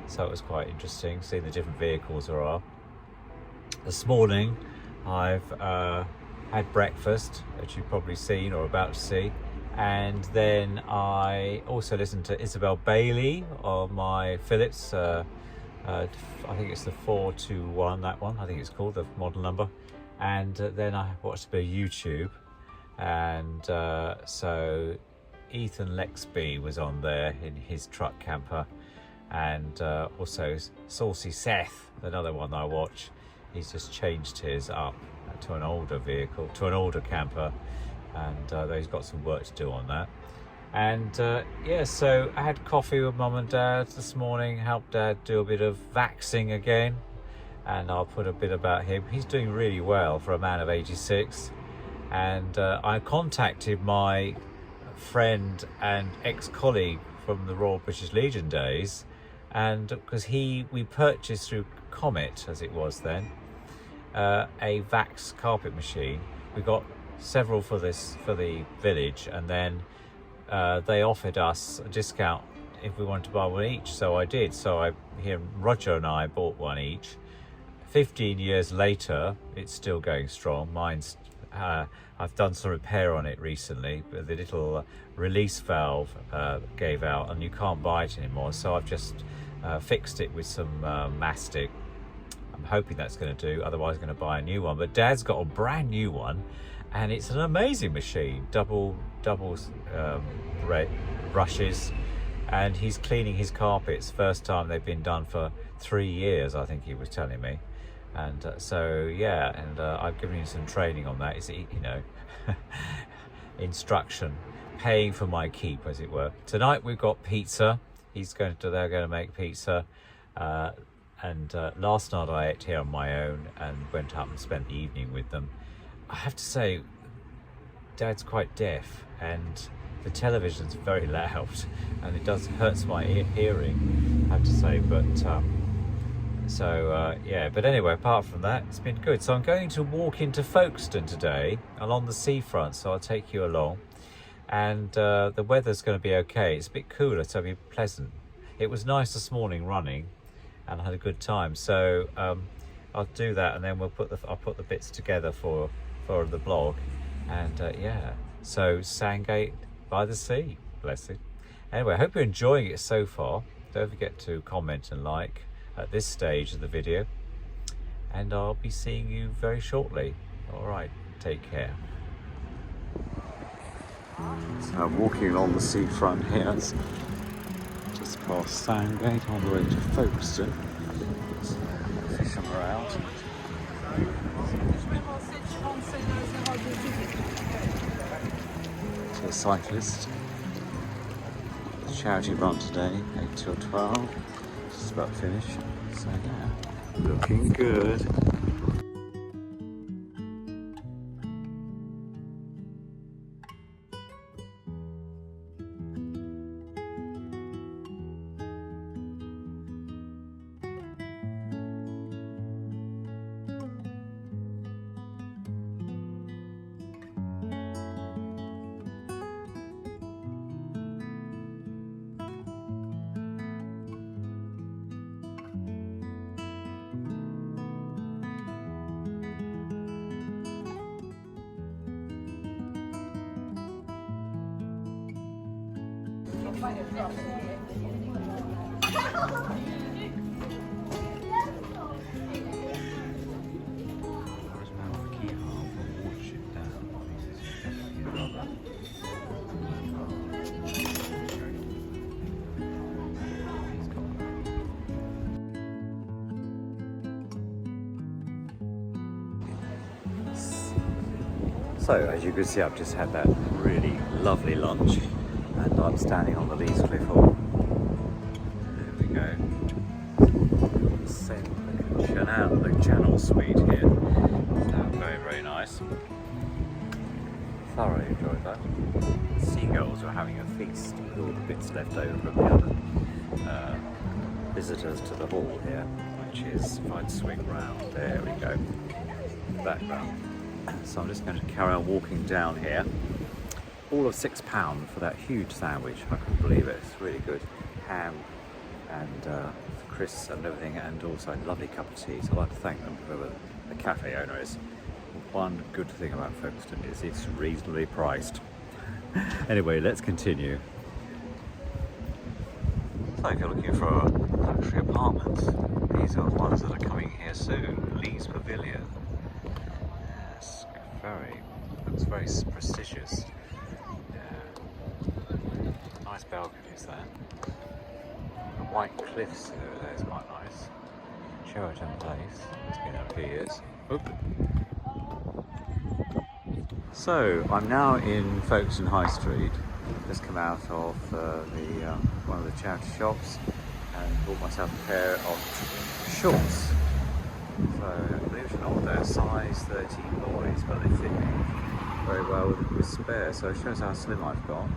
So it was quite interesting seeing the different vehicles there are. This morning I've had breakfast, which you've probably seen or about to see, and then I also listened to Isabel Bailey on my Philips. I think it's the 421, that one, I think it's called, the model number. And then I watched a bit of YouTube, and so Ethan Lexby was on there in his truck camper, and also Saucy Seth, another one I watch. He's just changed his up to an older vehicle, to an older camper, and he's got some work to do on that. And yeah, so I had coffee with Mum and Dad this morning, helped Dad do a bit of vaxing again, and I'll put a bit about him. He's doing really well for a man of 86, and I contacted my friend and ex-colleague from the Royal British Legion days, and because we purchased through Comet, as it was then, a Vax carpet machine. We got several for the village, and then they offered us a discount if we wanted to buy one each, so I did. So Roger and I bought one each. 15 years later, it's still going strong. Mine's I've done some repair on it recently, but the little release valve gave out and you can't buy it anymore, so I've just fixed it with some mastic. I'm hoping that's going to do, otherwise I'm going to buy a new one. But Dad's got a brand new one, and it's an amazing machine, double brushes, and he's cleaning his carpets, first time they've been done for 3 years, I think he was telling me. And so yeah, and I've given him some training on that. It's, you know, instruction, paying for my keep, as it were. Tonight we've got pizza. They're going to make pizza, and last night I ate here on my own and went up and spent the evening with them. I have to say, Dad's quite deaf, and the television's very loud, and it hurts my hearing, I have to say. But yeah, but anyway, apart from that, it's been good. So I'm going to walk into Folkestone today along the seafront, so I'll take you along. And the weather's going to be okay. It's a bit cooler, so it'll be pleasant. It was nice this morning running, and I had a good time. So I'll do that, and then I'll put the bits together for the blog. And yeah, so Sandgate by the sea, bless it. Anyway, I hope you're enjoying it so far. Don't forget to comment and like at this stage of the video, and I'll be seeing you very shortly. All right, take care. So I'm walking along the seafront here, just past Sandgate on the way to Folkestone. Fishing around. To a cyclist. Charity run today, 8 till 12. Just about finished. So yeah, looking good. So as you can see, I've just had that really lovely lunch, and I'm standing on the Lees Cliff Hall. There we go. The channel suite here. Very, very nice. Thoroughly enjoyed that. The seagulls are having a feast with all the bits left over from the other visitors to the hall here, which is, if I'd swing round, there we go. in the background. So I'm just going to carry on walking down here. All of £6 for that huge sandwich. I couldn't believe it. It's really good. Ham and crisps and everything, and also a lovely cup of tea. So I'd like to thank them, whoever the cafe owner is. One good thing about Folkestone is it's reasonably priced. Anyway, let's continue. So if you're looking for a luxury apartment, these are ones that are coming here soon. Lee's Pavilion. Yes, looks very prestigious. Yeah. Nice balconies there. The white cliffs over there is quite nice. Sheraton Place. It's been there a few years. Oop. So I'm now in Folkestone High Street. Just come out of one of the charity shops and bought myself a pair of shorts. So believe it or not, they're size 13 boys, but they fit me very well with spare. So it shows how slim I've got,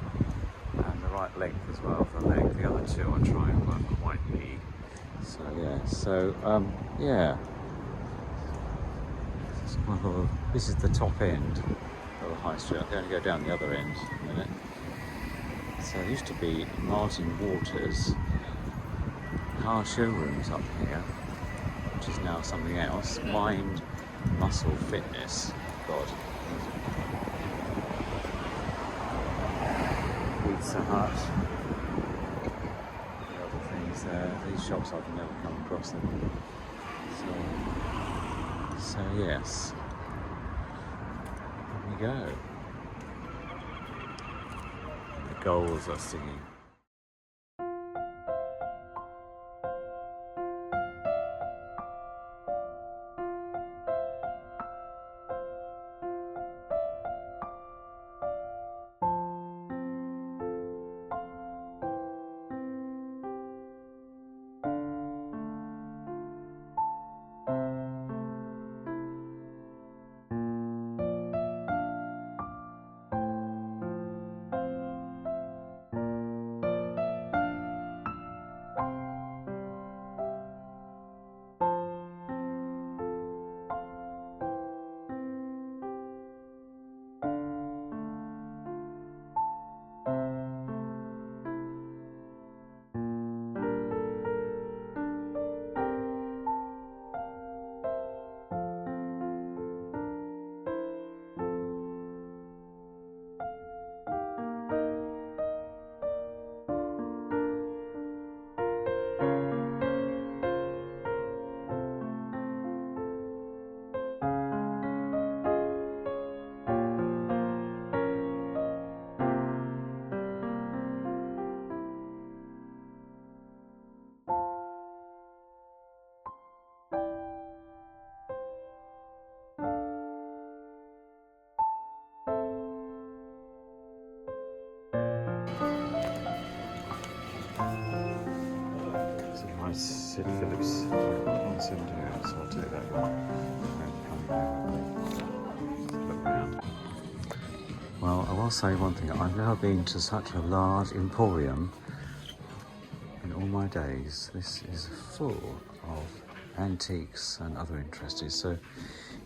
and the right length as well for the leg. The other two I try and work quite big. So yeah. This is the top end of the high street. I'm going to go down the other end in a minute. So there used to be Martin Waters car showrooms up here, which is now something else. Mind Muscle Fitness. God. Pizza Hut. The other things there. These shops I've never come across them. So yes. Here we go. The gulls are singing. Sid Philips. I've got one Sid here, so I'll take that one and come here. Look around. Well, I will say one thing. I've never been to such a large emporium in all my days. This is full of antiques and other interests. So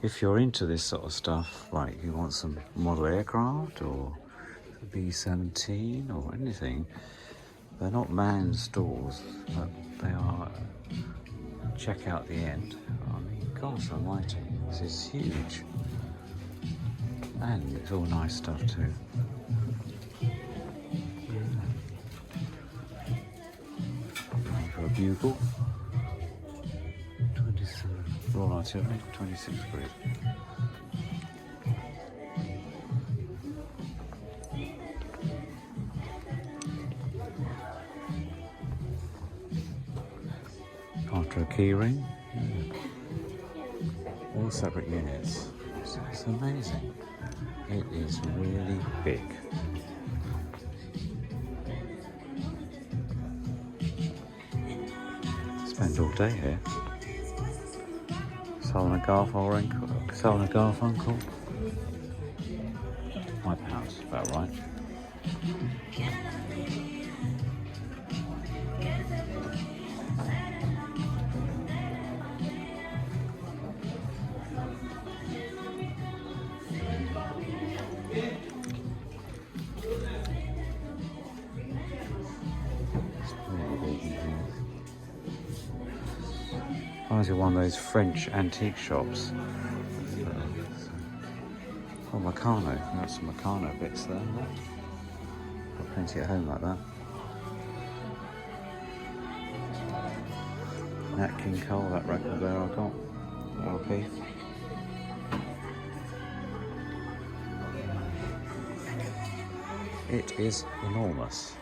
if you're into this sort of stuff, right, you want some model aircraft or B-17 or anything, they're not manned stores, but they are. Check out the end. I mean, gosh almighty, this is huge. And it's all nice stuff too. For a bugle. 27 Royal Artillery, 26 quid. After a key ring, all separate units. It's amazing. It is really big. Spend all day here. Selling a Garfunkel. £5, about right. Reminds me of one of those French antique shops. Oh, Meccano. Got some Meccano bits there. Got plenty at home like that. Nat King Cole, that record there I got. LP. It is enormous.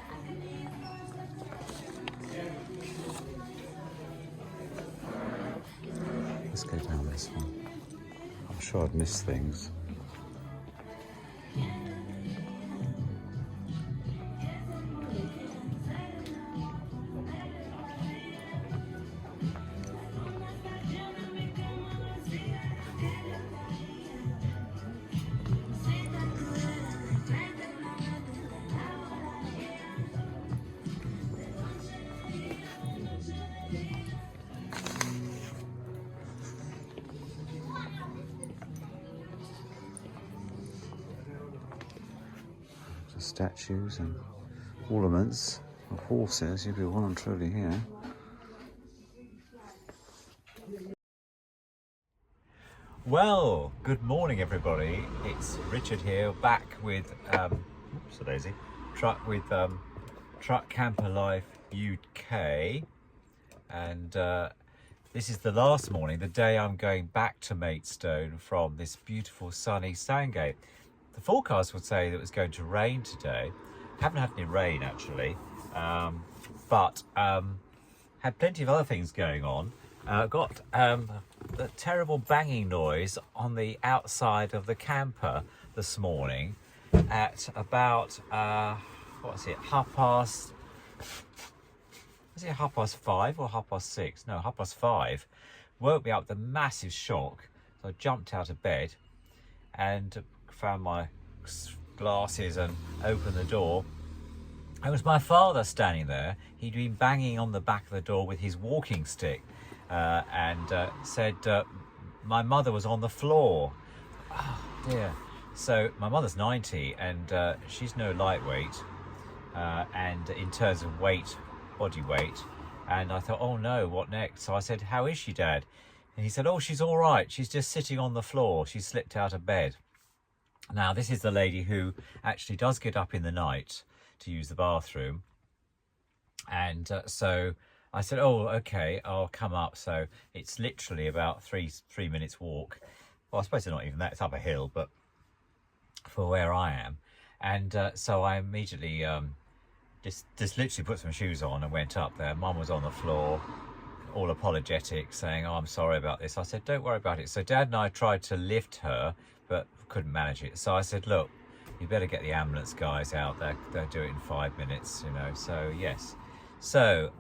Let's go down this one. I'm sure I'd miss things. Statues and ornaments of horses, you'd be well and truly here. Well, good morning everybody. It's Richard here, back with oops, a daisy. Truck Camper Life UK, and this is the last morning, the day I'm going back to Maidstone from this beautiful sunny Sandgate. The forecast would say that it was going to rain today. Haven't had any rain actually, but had plenty of other things going on. Got a terrible banging noise on the outside of the camper this morning at about what is it, half past 5 or 6:30? No, 5:30. Woke me up with a massive shock, so I jumped out of bed and found my glasses and opened the door. It was my father standing there. He'd been banging on the back of the door with his walking stick and said my mother was on the floor. Oh dear. So my mother's 90 and she's no lightweight and in terms of weight, body weight, and I thought, oh no, what next? So I said, how is she, Dad? And he said, oh, she's all right, she's just sitting on the floor, she slipped out of bed. Now, this is the lady who actually does get up in the night to use the bathroom. And so I said, oh, okay, I'll come up. So it's literally about three minutes walk. Well, I suppose it's not even that, it's up a hill, but for where I am. And so I immediately just literally put some shoes on and went up there. Mum was on the floor, all apologetic, saying, oh, I'm sorry about this. I said, don't worry about it. So Dad and I tried to lift her, but couldn't manage it. So I said, look, you better get the ambulance guys out there. They'll do it in 5 minutes, you know. So yes. So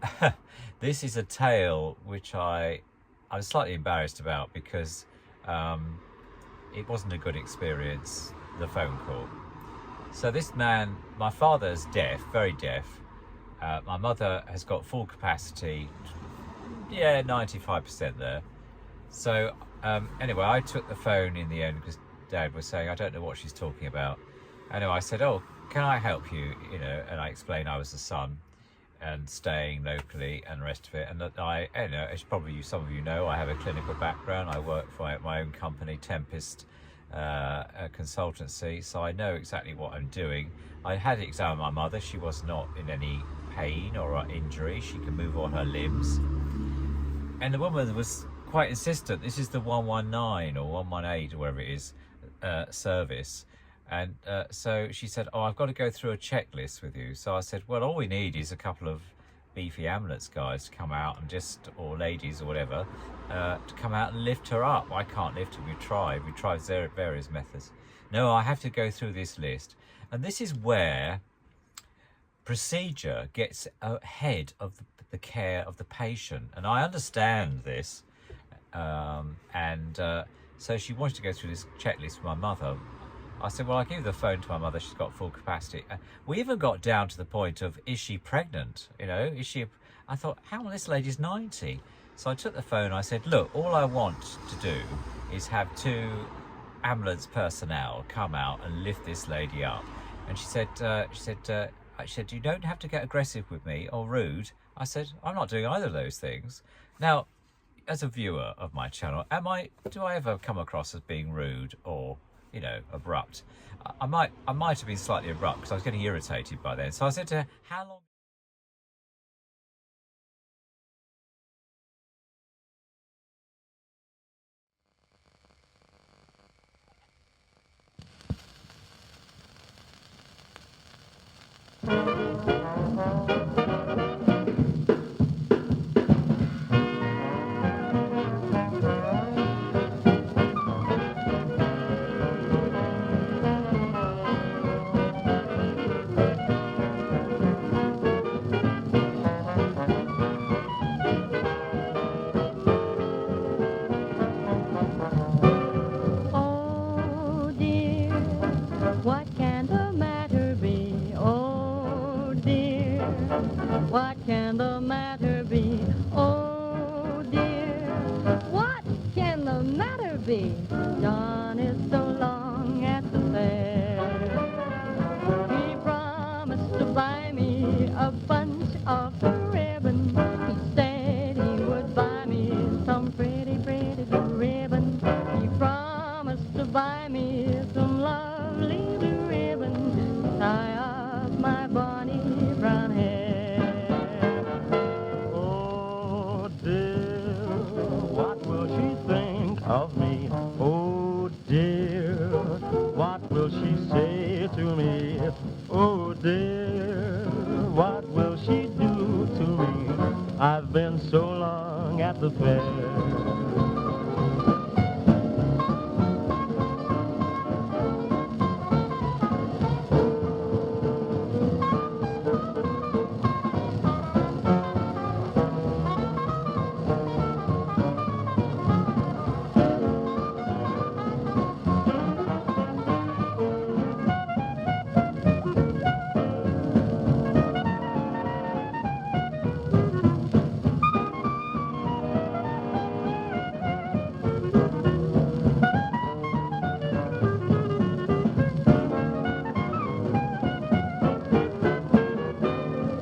this is a tale which I was slightly embarrassed about because it wasn't a good experience, the phone call. So this man, my father's deaf, very deaf. My mother has got full capacity, yeah, 95% there. So anyway, I took the phone in the end because Dad was saying, I don't know what she's talking about. Anyway, I said, oh, can I help you? You know, and I explained I was the son and staying locally and the rest of it. And that you know, as probably some of you know, I have a clinical background. I work for my own company, Tempest a consultancy, so I know exactly what I'm doing. I had examined my mother. She was not in any pain or injury. She can move all her limbs. And the woman was quite insistent. This is the 119 or 118 or whatever it is service. And so she said, oh, I've got to go through a checklist with you. So I said, well, all we need is a couple of beefy ambulance guys to come out and just, or ladies or whatever, to come out and lift her up. I can't lift her. We've tried various methods. No, I have to go through this list. And this is where procedure gets ahead of the care of the patient. And I understand this. So she wanted to go through this checklist with my mother. I said, well, I'll give the phone to my mother. She's got full capacity. We even got down to the point of, is she pregnant? You know, is she? I thought, hang on, this lady's 90. So I took the phone. I said, look, all I want to do is have 2 ambulance personnel come out and lift this lady up. And she said, you don't have to get aggressive with me or rude. I said, I'm not doing either of those things. Now, as a viewer of my channel, do I ever come across as being rude or, you know, abrupt? I might have been slightly abrupt because I was getting irritated by then. So I said to her, how long? Oh dear, what can the matter be? Oh dear, what can the matter be? Oh dear, what can the matter be? John is so long at the fair. He promised to buy me a bunch of ribbon. He said he would buy me some pretty, pretty blue ribbon. He promised to buy me some lovely blue ribbon to tie up my bonny brown hair. Oh dear, what will she think of me? Oh dear, what will she say to me? Oh dear, what will she do to me? I've been so long at the fair.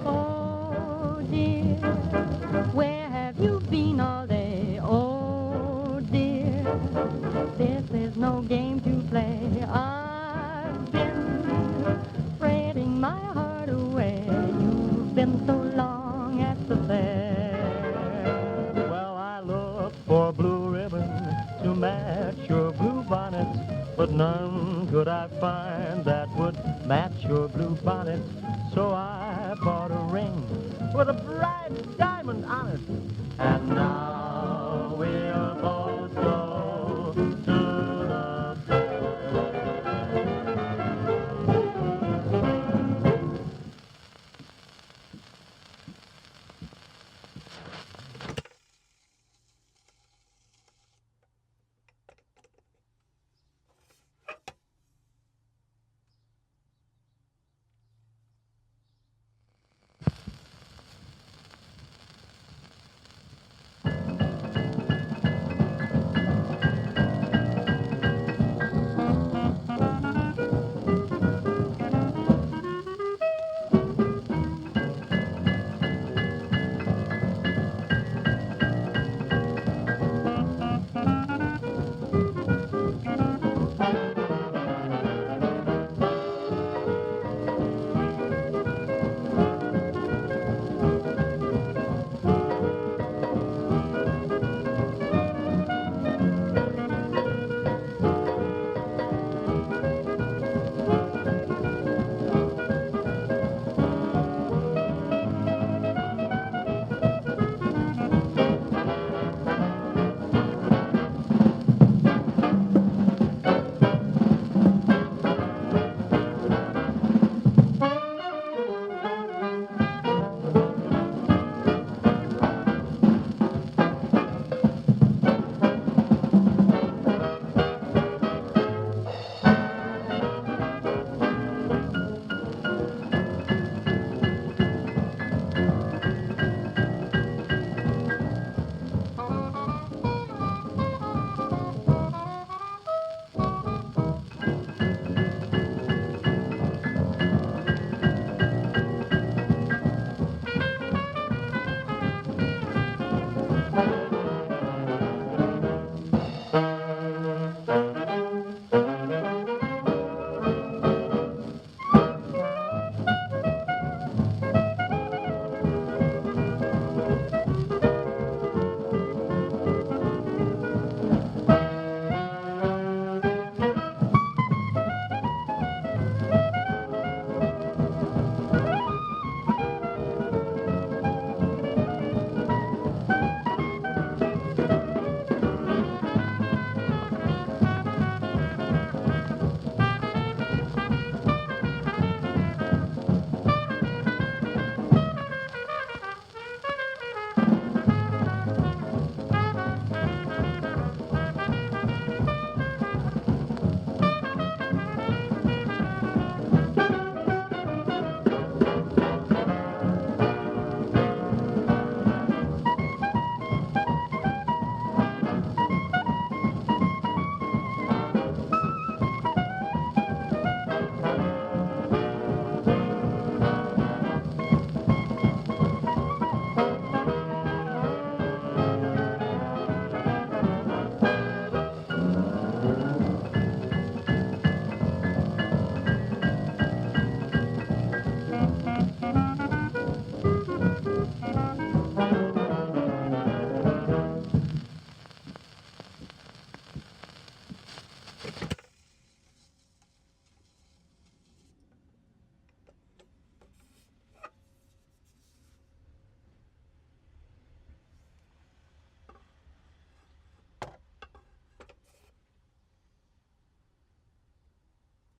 Oh dear, where have you been all day? Oh dear, this is no game to play. I've been fretting my heart away. You've been so long at the fair. Well, I looked for a blue ribbon to match your blue bonnet, but none could I find that would match your blue bonnet. So I bought a ring with a bright diamond on it, and